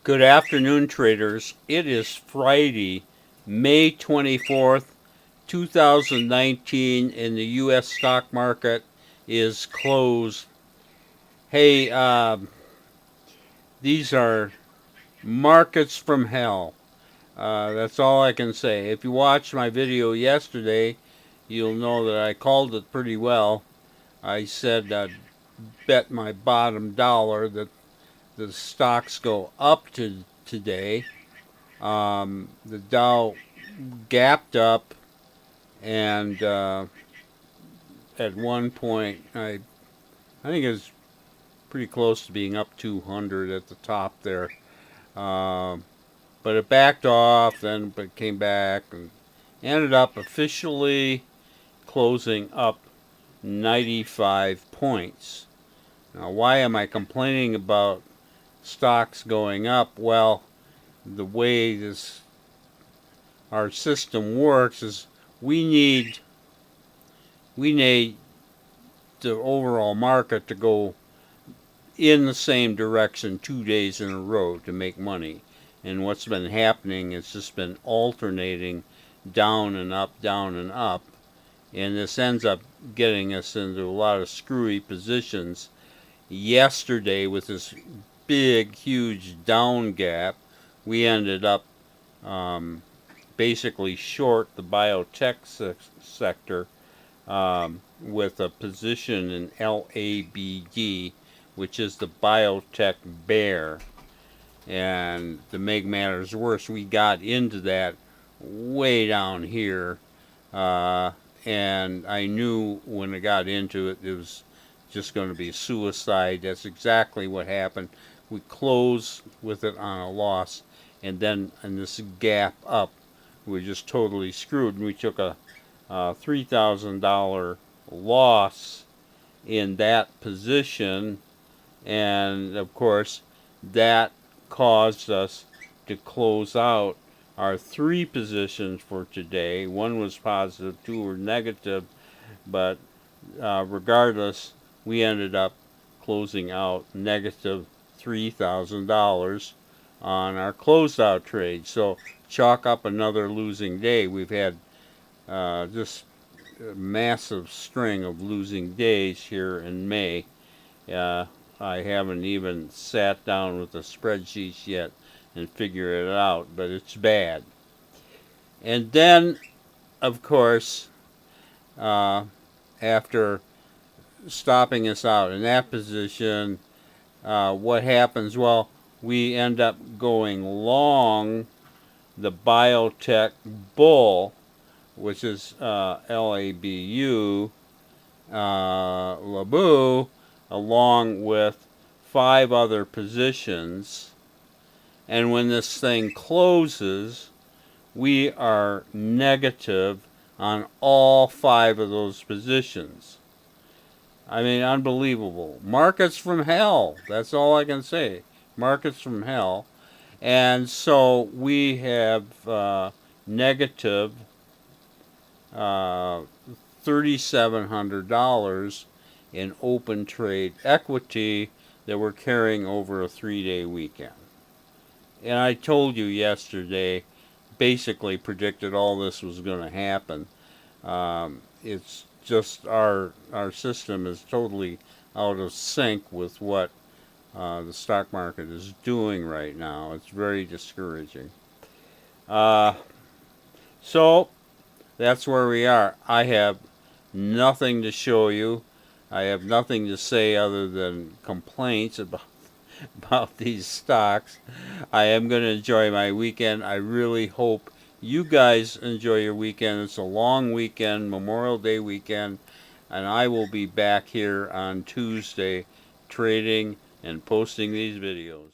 Good afternoon, traders. It is Friday, May 24th, 2019, and the U.S. stock market is closed. Hey, these are markets from hell. That's all I can say. If you watched my video yesterday, you'll know that I called it pretty well. I said I'd bet my bottom dollar that the stocks go up today. The Dow gapped up, and at one point, I think it was pretty close to being up 200 at the top there. Um, but it backed off, then but came back and ended up officially closing up 95 points. Now, why am I complaining about stocks going up? Well, the way our system works is we need the overall market to go in the same direction 2 days in a row to make money. And what's been happening is just been alternating down and up, down and up. And this ends up getting us into a lot of screwy positions. Yesterday, with this big, huge down gap, we ended up basically short the biotech sector with a position in LABD, which is the biotech bear. And to make matters worse, we got into that way down here, and I knew when I got into it, it was just going to be suicide. That's exactly what happened. We closed with it on a loss, and then in this gap up, we were just totally screwed, and we took a $3,000 loss in that position, and of course that caused us to close out our three positions for today. One was positive, two were negative, but regardless, we ended up closing out negative $3,000 on our closeout trade. So chalk up another losing day. We've had just a massive string of losing days here in May. I haven't even sat down with the spreadsheets yet and figured it out, but it's bad. And then, of course, after stopping us out in that position, what happens? Well, we end up going long the biotech bull, which is LABU, LABU, along with 5 other positions. And when this thing closes, we are negative on all 5 of those positions. I mean, unbelievable. Markets from hell. That's all I can say. Markets from hell. And so we have negative $3,700 in open trade equity that we're carrying over a 3-day weekend. And I told you yesterday, basically predicted all this was going to happen. It's just our system is totally out of sync with what the stock market is doing right now. It's very discouraging. So that's where we are. I have nothing to show you. I have nothing to say other than complaints about these stocks. I am going to enjoy my weekend. I really hope you guys enjoy your weekend. It's a long weekend, Memorial Day weekend, and I will be back here on Tuesday trading and posting these videos.